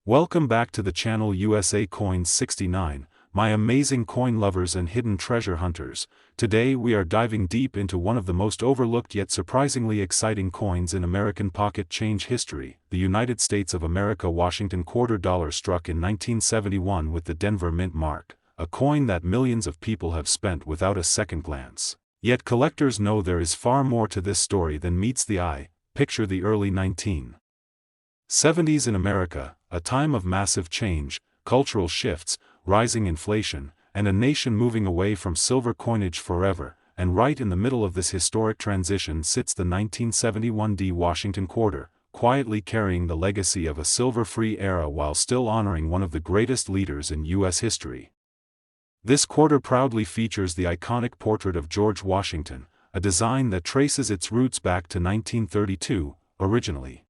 Welcome back to the channel USA Coins 69, my amazing coin lovers and hidden treasure hunters. Today we are diving deep into one of the most overlooked yet surprisingly exciting coins in American pocket change history, the United States of America Washington quarter dollar, struck in 1971 with the Denver Mint mark, a coin that millions of people have spent without a second glance. Yet collectors know there is far more to this story than meets the eye. Picture the early 1970s in America, a time of massive change, cultural shifts, rising inflation, and a nation moving away from silver coinage forever. And right in the middle of this historic transition sits the 1971 Washington quarter, quietly carrying the legacy of a silver-free era while still honoring one of the greatest leaders in U.S. history. This quarter proudly features the iconic portrait of George Washington, a design that traces its roots back to 1932, originally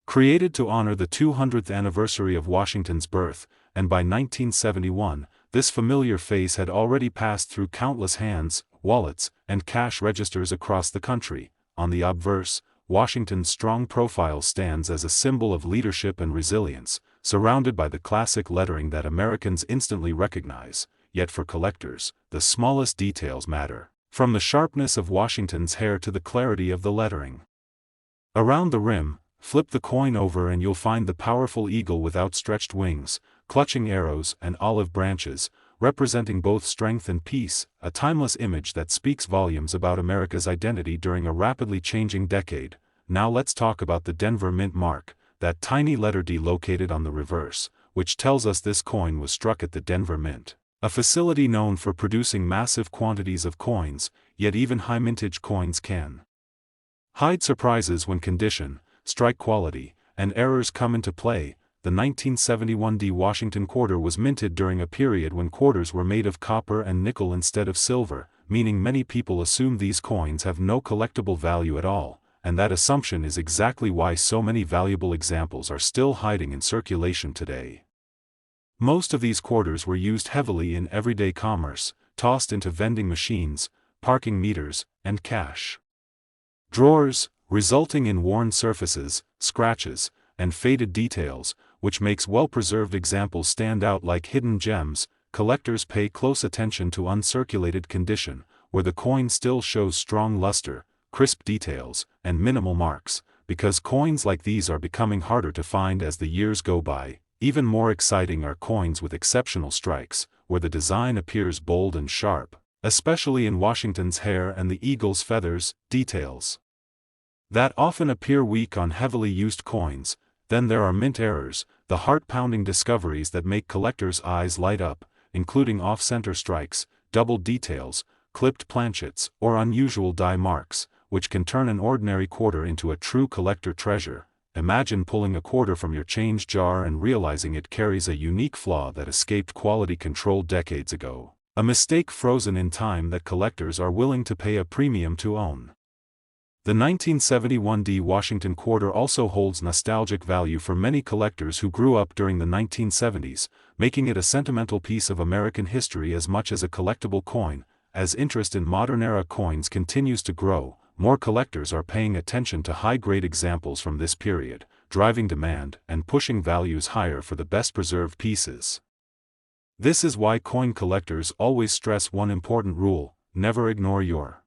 created to honor the 200th anniversary of Washington's birth, and by 1971, this familiar face had already passed through countless hands, wallets, and cash registers across the country. On the obverse, Washington's strong profile stands as a symbol of leadership and resilience, surrounded by the classic lettering that Americans instantly recognize. Yet for collectors, the smallest details matter, from the sharpness of Washington's hair to the clarity of the lettering. Around the rim, flip the coin over and you'll find the powerful eagle with outstretched wings, clutching arrows and olive branches, representing both strength and peace, a timeless image that speaks volumes about America's identity during a rapidly changing decade. Now let's talk about the Denver Mint mark, that tiny letter D located on the reverse, which tells us this coin was struck at the Denver Mint, a facility known for producing massive quantities of coins. Yet even high mintage coins can hide surprises when condition, strike quality, and errors come into play. The 1971 Washington quarter was minted during a period when quarters were made of copper and nickel instead of silver, meaning many people assume these coins have no collectible value at all, and that assumption is exactly why so many valuable examples are still hiding in circulation today. Most of these quarters were used heavily in everyday commerce, tossed into vending machines, parking meters, and cash drawers, resulting in worn surfaces, scratches, and faded details, which makes well-preserved examples stand out like hidden gems. Collectors pay close attention to uncirculated condition, where the coin still shows strong luster, crisp details, and minimal marks, because coins like these are becoming harder to find as the years go by. Even more exciting are coins with exceptional strikes, where the design appears bold and sharp, especially in Washington's hair and the eagle's feathers, details that often appear weak on heavily used coins. Then there are mint errors, the heart-pounding discoveries that make collectors' eyes light up, including off-center strikes, double details, clipped planchets, or unusual die marks, which can turn an ordinary quarter into a true collector treasure. Imagine pulling a quarter from your change jar and realizing it carries a unique flaw that escaped quality control decades ago, a mistake frozen in time that collectors are willing to pay a premium to own. The 1971 Washington quarter also holds nostalgic value for many collectors who grew up during the 1970s, making it a sentimental piece of American history as much as a collectible coin. As interest in modern-era coins continues to grow, more collectors are paying attention to high-grade examples from this period, driving demand and pushing values higher for the best-preserved pieces. This is why coin collectors always stress one important rule: never ignore your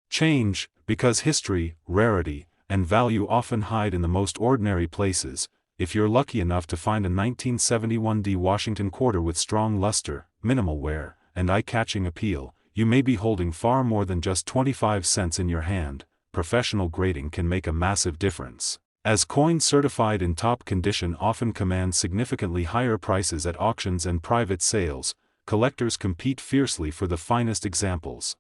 change, because history, rarity, and value often hide in the most ordinary places. If you're lucky enough to find a 1971 Washington quarter with strong luster, minimal wear, and eye-catching appeal, you may be holding far more than just 25 cents in your hand. Professional grading can make a massive difference, as coins certified in top condition often command significantly higher prices at auctions and private sales. Collectors compete fiercely for the finest examples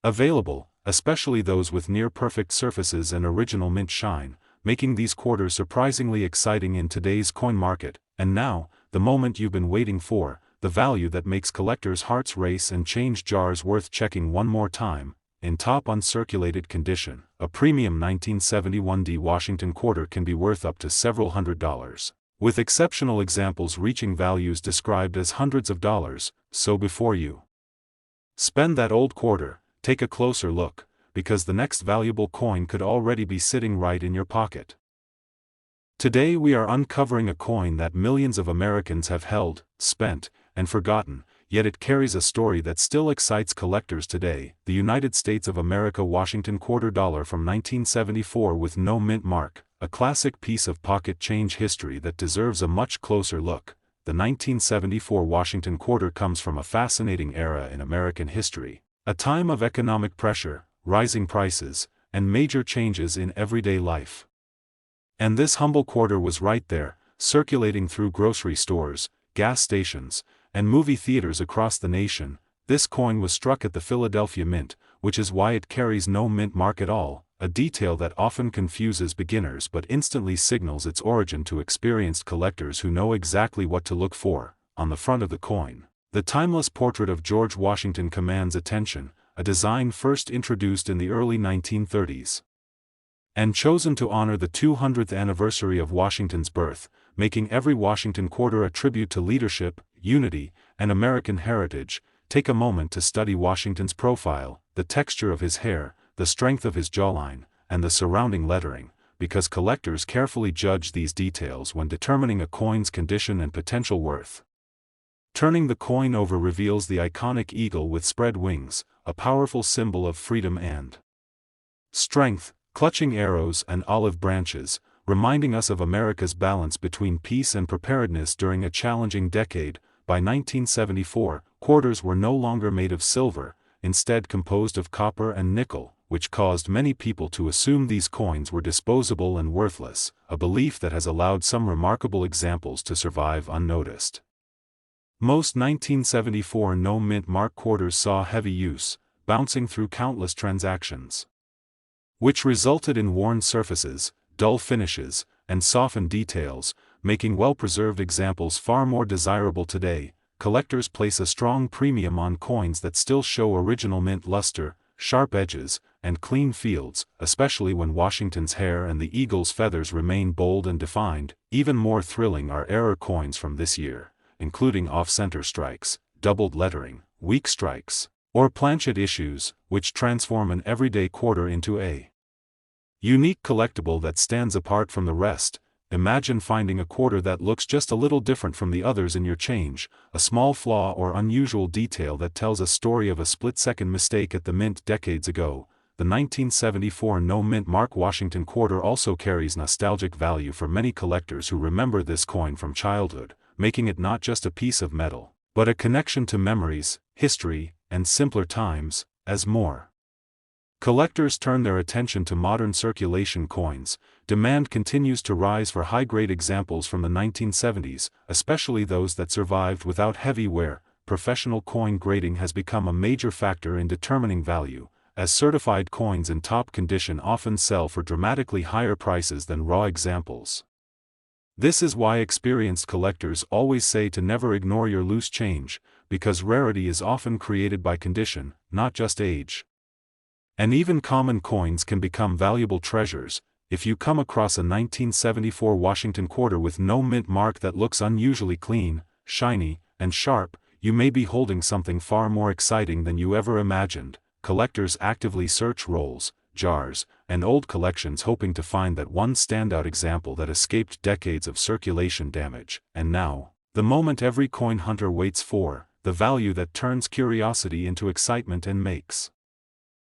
available, especially those with near-perfect surfaces and original mint shine, making these quarters surprisingly exciting in today's coin market. And now, the moment you've been waiting for, the value that makes collectors' hearts race and change jars worth checking one more time. In top uncirculated condition, a premium 1971 Washington quarter can be worth up to several $100s, with exceptional examples reaching values described as hundreds of dollars. So before you spend that old quarter, take a closer look, because the next valuable coin could already be sitting right in your pocket. Today we are uncovering a coin that millions of Americans have held, spent, and forgotten, yet it carries a story that still excites collectors today. The United States of America Washington quarter dollar from 1974 with no mint mark, a classic piece of pocket change history that deserves a much closer look. The 1974 Washington quarter comes from a fascinating era in American history, a time of economic pressure, rising prices, and major changes in everyday life. And this humble quarter was right there, circulating through grocery stores, gas stations, and movie theaters across the nation. This coin was struck at the Philadelphia Mint, which is why it carries no mint mark at all, a detail that often confuses beginners but instantly signals its origin to experienced collectors who know exactly what to look for. On the front of the coin, the timeless portrait of George Washington commands attention, a design first introduced in the early 1930s. And chosen to honor the 200th anniversary of Washington's birth, making every Washington quarter a tribute to leadership, unity, and American heritage. Take a moment to study Washington's profile, the texture of his hair, the strength of his jawline, and the surrounding lettering, because collectors carefully judge these details when determining a coin's condition and potential worth. Turning the coin over reveals the iconic eagle with spread wings, a powerful symbol of freedom and strength, clutching arrows and olive branches, reminding us of America's balance between peace and preparedness during a challenging decade. By 1974, quarters were no longer made of silver, instead composed of copper and nickel, which caused many people to assume these coins were disposable and worthless, a belief that has allowed some remarkable examples to survive unnoticed. Most 1974 no mint mark quarters saw heavy use, bouncing through countless transactions, which resulted in worn surfaces, dull finishes, and softened details, making well-preserved examples far more desirable today. Collectors place a strong premium on coins that still show original mint luster, sharp edges, and clean fields, especially when Washington's hair and the eagle's feathers remain bold and defined. Even more thrilling are error coins from this year, including off-center strikes, doubled lettering, weak strikes, or planchet issues, which transform an everyday quarter into a unique collectible that stands apart from the rest. Imagine finding a quarter that looks just a little different from the others in your change, a small flaw or unusual detail that tells a story of a split-second mistake at the mint decades ago. The 1974 no mint mark Washington quarter also carries nostalgic value for many collectors who remember this coin from childhood, making it not just a piece of metal, but a connection to memories, history, and simpler times. As more collectors turn their attention to modern circulation coins, demand continues to rise for high-grade examples from the 1970s, especially those that survived without heavy wear. Professional coin grading has become a major factor in determining value, as certified coins in top condition often sell for dramatically higher prices than raw examples. This is why experienced collectors always say to never ignore your loose change, because rarity is often created by condition, not just age. And even common coins can become valuable treasures. If you come across a 1974 Washington quarter with no mint mark that looks unusually clean, shiny, and sharp, you may be holding something far more exciting than you ever imagined. Collectors actively search rolls, jars, and old collections hoping to find that one standout example that escaped decades of circulation damage. And now, the moment every coin hunter waits for, the value that turns curiosity into excitement and makes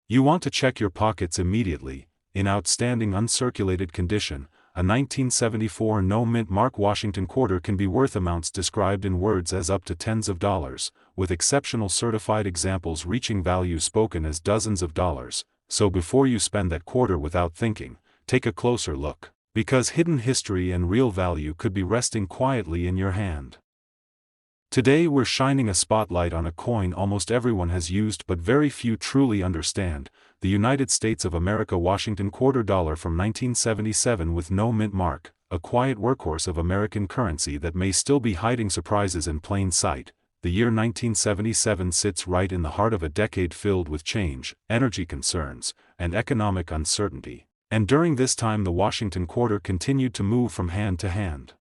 you want to check your pockets immediately. In outstanding uncirculated condition, a 1974 no mint mark Washington quarter can be worth amounts described in words as up to tens of dollars, with exceptional certified examples reaching value spoken as dozens of dollars. So before you spend that quarter without thinking, take a closer look, because hidden history and real value could be resting quietly in your hand. Today we're shining a spotlight on a coin almost everyone has used but very few truly understand, the United States of America Washington quarter dollar from 1977 with no mint mark, a quiet workhorse of American currency that may still be hiding surprises in plain sight. The year 1977 sits right in the heart of a decade filled with change, energy concerns, and economic uncertainty, and during this time the Washington quarter continued to move from hand to hand.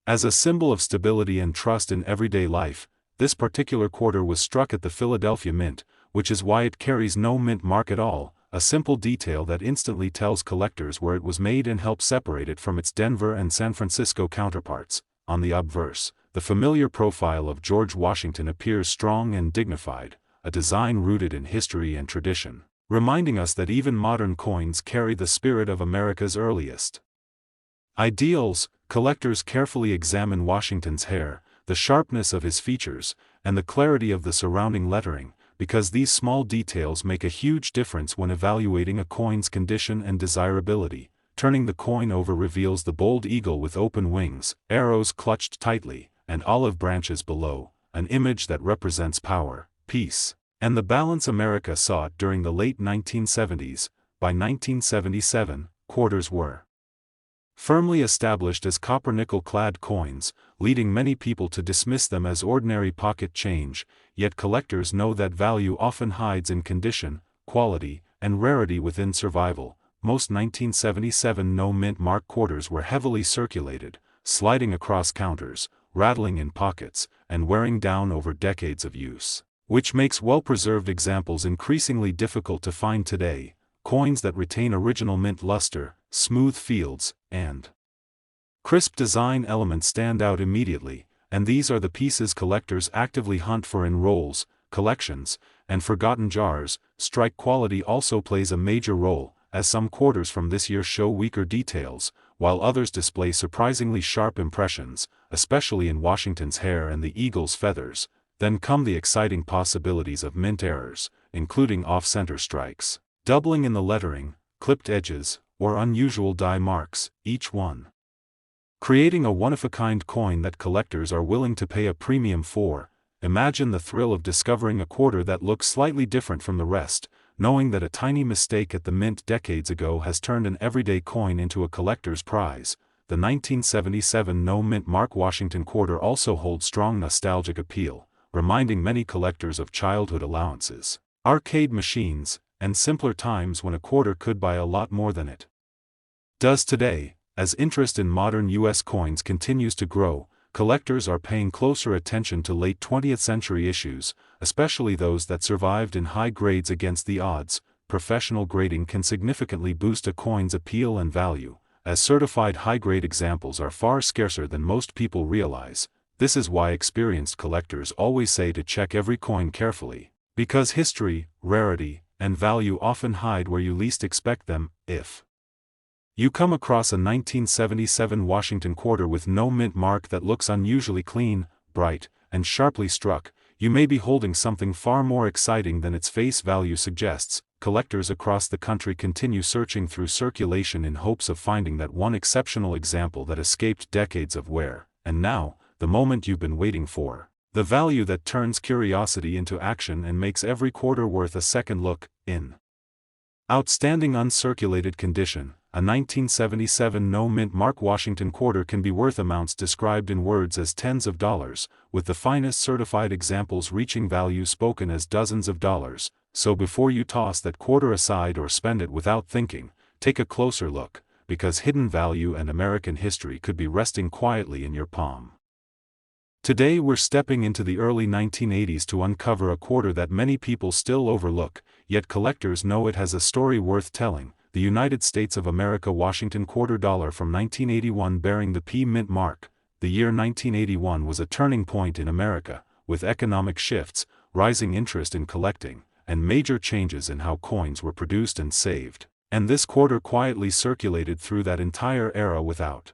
As a symbol of stability and trust in everyday life, this particular quarter was struck at the Philadelphia Mint, which is why it carries no mint mark at all, a simple detail that instantly tells collectors where it was made and helps separate it from its Denver and San Francisco counterparts. On the obverse, the familiar profile of George Washington appears strong and dignified, a design rooted in history and tradition, reminding us that even modern coins carry the spirit of America's earliest ideals. Collectors carefully examine Washington's hair, the sharpness of his features, and the clarity of the surrounding lettering, because these small details make a huge difference when evaluating a coin's condition and desirability. Turning the coin over reveals the bold eagle with open wings, arrows clutched tightly, and olive branches below, an image that represents power, peace, and the balance America sought during the late 1970s. By 1977, quarters were firmly established as copper-nickel-clad coins, leading many people to dismiss them as ordinary pocket change, yet collectors know that value often hides in condition, quality, and rarity within survival. Most 1977 no-mint mark quarters were heavily circulated, sliding across counters, rattling in pockets, and wearing down over decades of use, which makes well-preserved examples increasingly difficult to find today. Coins that retain original mint luster, smooth fields, and crisp design elements stand out immediately, and these are the pieces collectors actively hunt for in rolls, collections, and forgotten jars. Strike quality also plays a major role, as some quarters from this year show weaker details, while others display surprisingly sharp impressions, especially in Washington's hair and the eagle's feathers. Then come the exciting possibilities of mint errors, including off-center strikes, doubling in the lettering, clipped edges, or unusual die marks, each one creating a one-of-a-kind coin that collectors are willing to pay a premium for. Imagine the thrill of discovering a quarter that looks slightly different from the rest, knowing that a tiny mistake at the mint decades ago has turned an everyday coin into a collector's prize. The 1977 no-mint mark Washington quarter also holds strong nostalgic appeal, reminding many collectors of childhood allowances, arcade machines, and simpler times when a quarter could buy a lot more than it does today. As interest in modern U.S. coins continues to grow, collectors are paying closer attention to late 20th century issues, especially those that survived in high grades against the odds. Professional grading can significantly boost a coin's appeal and value, as certified high-grade examples are far scarcer than most people realize. This is why experienced collectors always say to check every coin carefully, because history, rarity, and value often hide where you least expect them. If you come across a 1977 Washington quarter with no mint mark that looks unusually clean, bright, and sharply struck, you may be holding something far more exciting than its face value suggests. Collectors across the country continue searching through circulation in hopes of finding that one exceptional example that escaped decades of wear. And now, the moment you've been waiting for. The value that turns curiosity into action and makes every quarter worth a second look. In outstanding uncirculated condition, a 1977 no-mint mark Washington quarter can be worth amounts described in words as tens of dollars, with the finest certified examples reaching values spoken as dozens of dollars. So before you toss that quarter aside or spend it without thinking, take a closer look, because hidden value and American history could be resting quietly in your palm. Today we're stepping into the early 1980s to uncover a quarter that many people still overlook, yet collectors know it has a story worth telling. The United States of America Washington quarter dollar from 1981 bearing the P mint mark. The year 1981 was a turning point in America, with economic shifts, rising interest in collecting, and major changes in how coins were produced and saved. And this quarter quietly circulated through that entire era without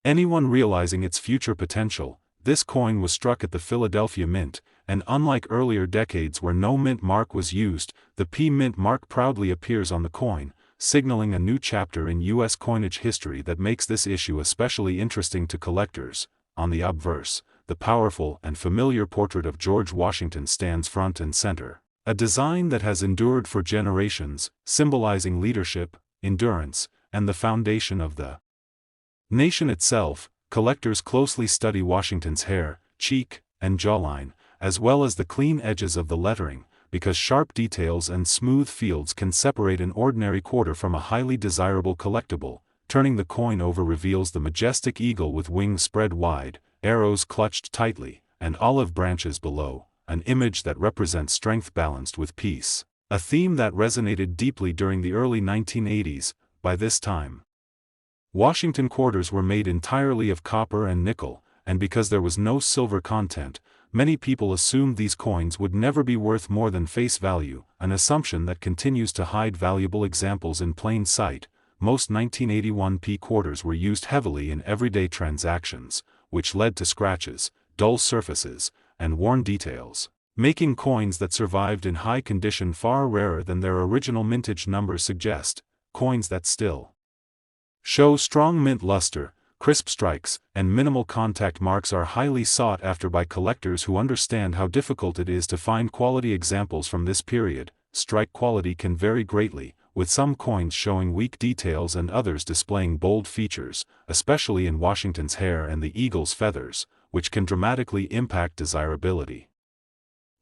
anyone realizing its future potential. This coin was struck at the Philadelphia Mint, and unlike earlier decades where no mint mark was used, the P mint mark proudly appears on the coin, signaling a new chapter in U.S. coinage history that makes this issue especially interesting to collectors. On the obverse, the powerful and familiar portrait of George Washington stands front and center, a design that has endured for generations, symbolizing leadership, endurance, and the foundation of the nation itself. Collectors closely study Washington's hair, cheek, and jawline, as well as the clean edges of the lettering, because sharp details and smooth fields can separate an ordinary quarter from a highly desirable collectible. Turning the coin over reveals the majestic eagle with wings spread wide, arrows clutched tightly, and olive branches below, an image that represents strength balanced with peace. a theme that resonated deeply during the early 1980s. By this time, Washington quarters were made entirely of copper and nickel, and because there was no silver content, many people assumed these coins would never be worth more than face value, an assumption that continues to hide valuable examples in plain sight. Most 1981p quarters were used heavily in everyday transactions, which led to scratches, dull surfaces, and worn details, making coins that survived in high condition far rarer than their original mintage numbers suggest. Coins that still show strong mint luster, crisp strikes, and minimal contact marks are highly sought after by collectors who understand how difficult it is to find quality examples from this period. Strike quality can vary greatly, with some coins showing weak details and others displaying bold features, especially in Washington's hair and the eagle's feathers, which can dramatically impact desirability.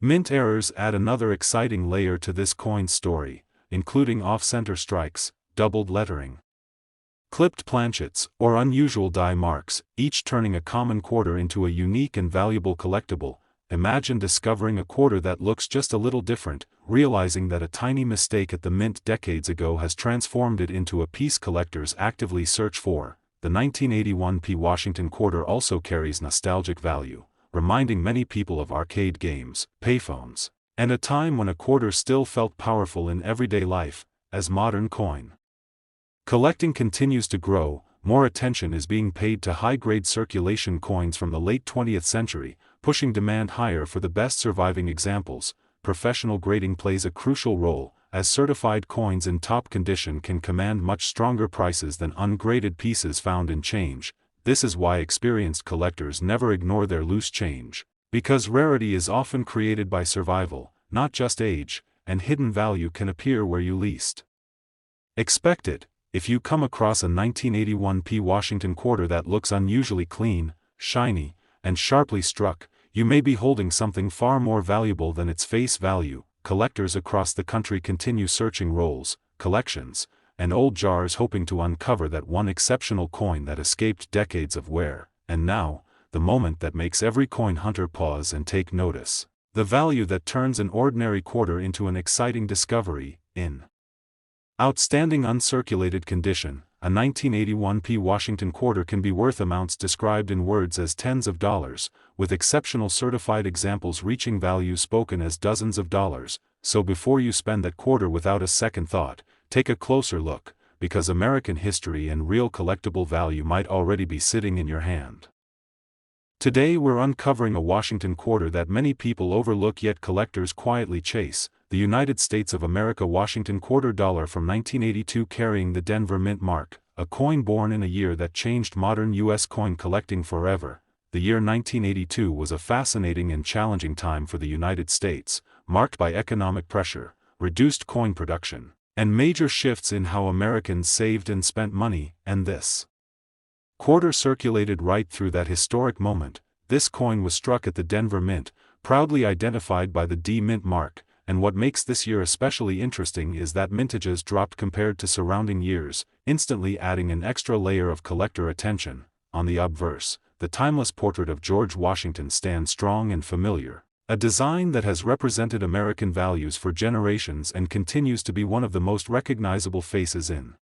Mint errors add another exciting layer to this coin's story, including off-center strikes, doubled lettering, clipped planchets, or unusual die marks, each turning a common quarter into a unique and valuable collectible. Imagine discovering a quarter that looks just a little different, realizing that a tiny mistake at the mint decades ago has transformed it into a piece collectors actively search for. The 1981p Washington quarter also carries nostalgic value, reminding many people of arcade games, payphones, and a time when a quarter still felt powerful in everyday life. As modern coin collecting continues to grow, more attention is being paid to high-grade circulation coins from the late 20th century, pushing demand higher for the best surviving examples. Professional grading plays a crucial role, as certified coins in top condition can command much stronger prices than ungraded pieces found in change. This is why experienced collectors never ignore their loose change, because rarity is often created by survival, not just age, and hidden value can appear where you least expect it. If you come across a 1981p Washington quarter that looks unusually clean, shiny, and sharply struck, you may be holding something far more valuable than its face value. Collectors across the country continue searching rolls, collections, and old jars hoping to uncover that one exceptional coin that escaped decades of wear. And now, the moment that makes every coin hunter pause and take notice. The value that turns an ordinary quarter into an exciting discovery. In outstanding uncirculated condition, a 1981p Washington quarter can be worth amounts described in words as tens of dollars, with exceptional certified examples reaching values spoken as dozens of dollars. So before you spend that quarter without a second thought, take a closer look, because American history and real collectible value might already be sitting in your hand. Today we're uncovering a Washington quarter that many people overlook yet collectors quietly chase. The United States of America Washington quarter dollar from 1982 carrying the Denver Mint mark, a coin born in a year that changed modern U.S. coin collecting forever. The year 1982 was a fascinating and challenging time for the United States, marked by economic pressure, reduced coin production, and major shifts in how Americans saved and spent money, and this quarter circulated right through that historic moment. This coin was struck at the Denver Mint, proudly identified by the D Mint mark. And what makes this year especially interesting is that mintages dropped compared to surrounding years, instantly adding an extra layer of collector attention. On the obverse, the timeless portrait of George Washington stands strong and familiar, a design that has represented American values for generations and continues to be one of the most recognizable faces in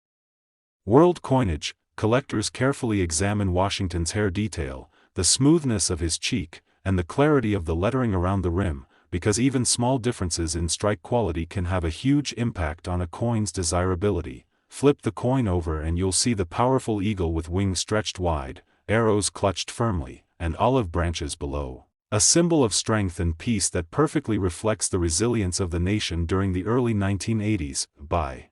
world coinage. Collectors carefully examine Washington's hair detail, the smoothness of his cheek, and the clarity of the lettering around the rim, because even small differences in strike quality can have a huge impact on a coin's desirability. Flip the coin over and you'll see the powerful eagle with wings stretched wide, arrows clutched firmly, and olive branches below, a symbol of strength and peace that perfectly reflects the resilience of the nation during the early 1980s. By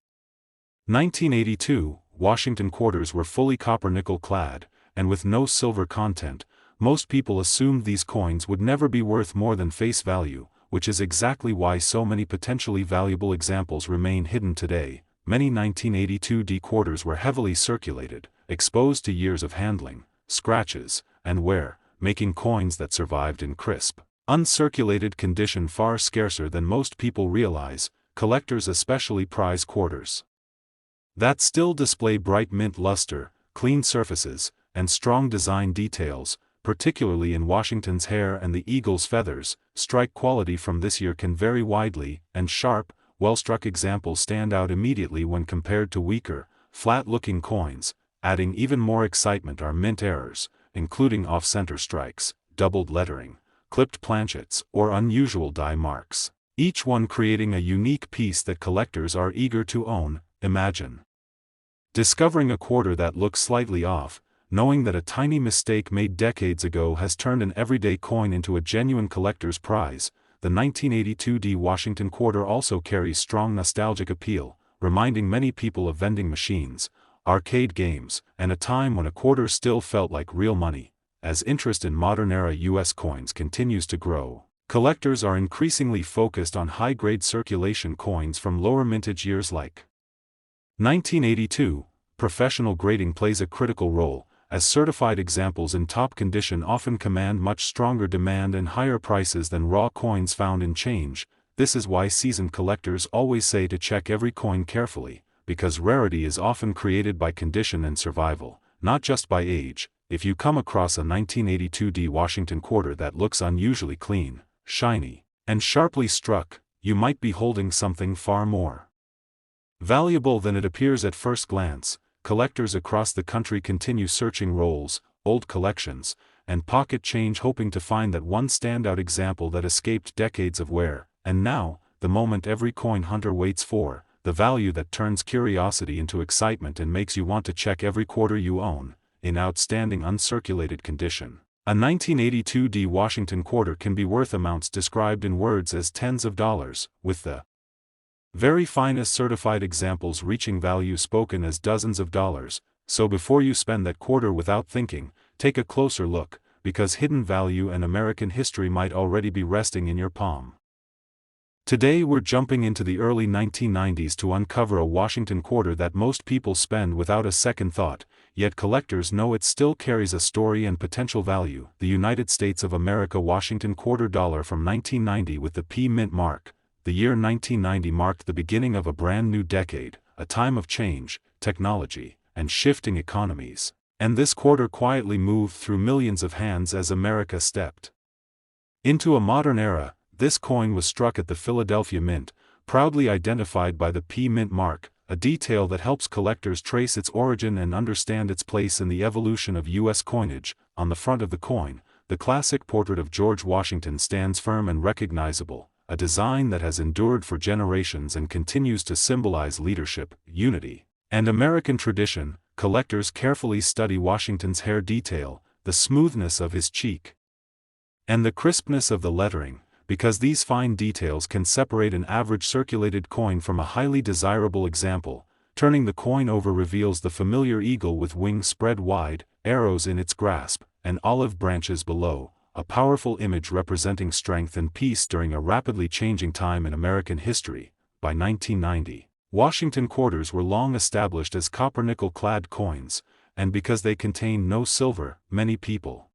1982, Washington quarters were fully copper-nickel clad, and with no silver content. Most people assumed these coins would never be worth more than face value, which is exactly why so many potentially valuable examples remain hidden today. Many 1982D quarters were heavily circulated, exposed to years of handling, scratches, and wear, making coins that survived in crisp, uncirculated condition far scarcer than most people realize. Collectors especially prize quarters that still display bright mint luster, clean surfaces, and strong design details, particularly in Washington's hair and the eagle's feathers. Strike quality from this year can vary widely, and sharp, well-struck examples stand out immediately when compared to weaker, flat-looking coins. Adding even more excitement are mint errors, including off-center strikes, doubled lettering, clipped planchets, or unusual die marks, each one creating a unique piece that collectors are eager to own. Imagine discovering a quarter that looks slightly off, knowing that a tiny mistake made decades ago has turned an everyday coin into a genuine collector's prize. The 1982 D Washington quarter also carries strong nostalgic appeal, reminding many people of vending machines, arcade games, and a time when a quarter still felt like real money. As interest in modern-era U.S. coins continues to grow, collectors are increasingly focused on high-grade circulation coins from lower mintage years like 1982. Professional grading plays a critical role, as certified examples in top condition often command much stronger demand and higher prices than raw coins found in change. This is why seasoned collectors always say to check every coin carefully, because rarity is often created by condition and survival, not just by age. If you come across a 1982 D Washington quarter that looks unusually clean, shiny, and sharply struck, you might be holding something far more valuable than it appears at first glance. Collectors across the country continue searching rolls, old collections, and pocket change, hoping to find that one standout example that escaped decades of wear. And now, the moment every coin hunter waits for, the value that turns curiosity into excitement and makes you want to check every quarter you own, in outstanding uncirculated condition. A 1982 D Washington quarter can be worth amounts described in words as tens of dollars, with the very finest certified examples reaching value spoken as dozens of dollars. So before you spend that quarter without thinking, take a closer look, because hidden value and American history might already be resting in your palm. Today we're jumping into the early 1990s to uncover a Washington quarter that most people spend without a second thought, yet collectors know it still carries a story and potential value. The United States of America Washington quarter dollar from 1990 with the P Mint mark. The year 1990 marked the beginning of a brand new decade, a time of change, technology, and shifting economies. And this quarter quietly moved through millions of hands as America stepped into a modern era. This coin was struck at the Philadelphia Mint, proudly identified by the P Mint mark, a detail that helps collectors trace its origin and understand its place in the evolution of U.S. coinage. On the front of the coin, the classic portrait of George Washington stands firm and recognizable, a design that has endured for generations and continues to symbolize leadership, unity, and American tradition. Collectors carefully study Washington's hair detail, the smoothness of his cheek, and the crispness of the lettering, because these fine details can separate an average circulated coin from a highly desirable example. Turning the coin over reveals the familiar eagle with wings spread wide, arrows in its grasp, and olive branches below, a powerful image representing strength and peace during a rapidly changing time in American history. By 1990, Washington quarters were long established as copper-nickel-clad coins, and because they contained no silver, many people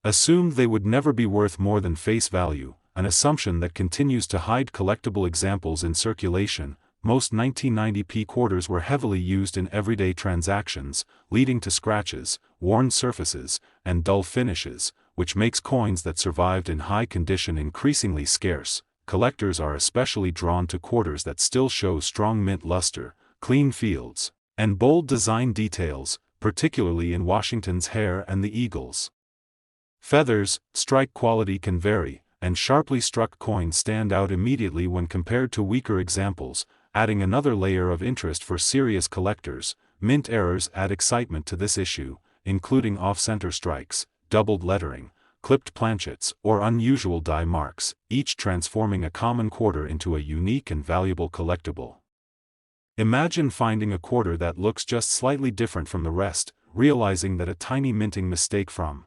assumed they would never be worth more than face value, an assumption that continues to hide collectible examples in circulation. Most 1990 P quarters were heavily used in everyday transactions, leading to scratches, worn surfaces, and dull finishes, which makes coins that survived in high condition increasingly scarce. Collectors are especially drawn to quarters that still show strong mint luster, clean fields, and bold design details, particularly in Washington's hair and the eagle's feathers. Strike quality can vary, and sharply struck coins stand out immediately when compared to weaker examples, adding another layer of interest for serious collectors. Mint errors add excitement to this issue, including off-center strikes, doubled lettering, clipped planchets, or unusual die marks, each transforming a common quarter into a unique and valuable collectible. Imagine finding a quarter that looks just slightly different from the rest, realizing that a tiny minting mistake from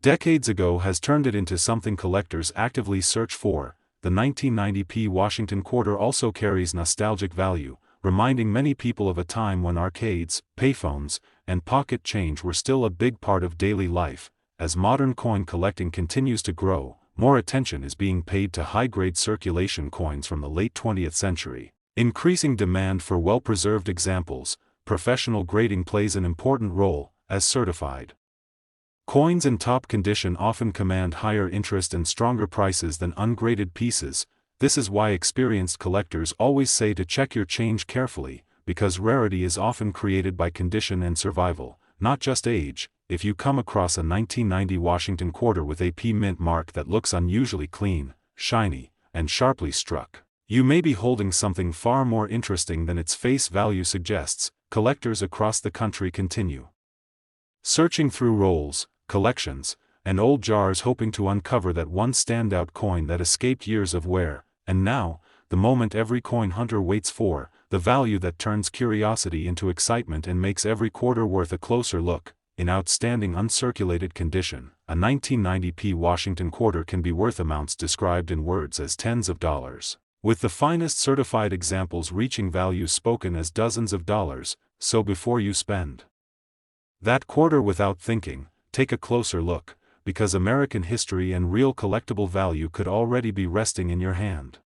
decades ago has turned it into something collectors actively search for. The 1990 P Washington quarter also carries nostalgic value, reminding many people of a time when arcades, payphones, and pocket change were still a big part of daily life. As modern coin collecting continues to grow, more attention is being paid to high-grade circulation coins from the late 20th century. Increasing demand for well-preserved examples, professional grading plays an important role, as certified coins in top condition often command higher interest and stronger prices than ungraded pieces. This is why experienced collectors always say to check your change carefully, because rarity is often created by condition and survival, not just age. If you come across a 1990 Washington quarter with a P mint mark that looks unusually clean, shiny, and sharply struck, you may be holding something far more interesting than its face value suggests. Collectors across the country continue searching through rolls, collections, and old jars hoping to uncover that one standout coin that escaped years of wear. And now, the moment every coin hunter waits for, the value that turns curiosity into excitement and makes every quarter worth a closer look. In outstanding uncirculated condition, a 1990p Washington quarter can be worth amounts described in words as tens of dollars, with the finest certified examples reaching values spoken as dozens of dollars. So before you spend that quarter without thinking, take a closer look, because American history and real collectible value could already be resting in your hand.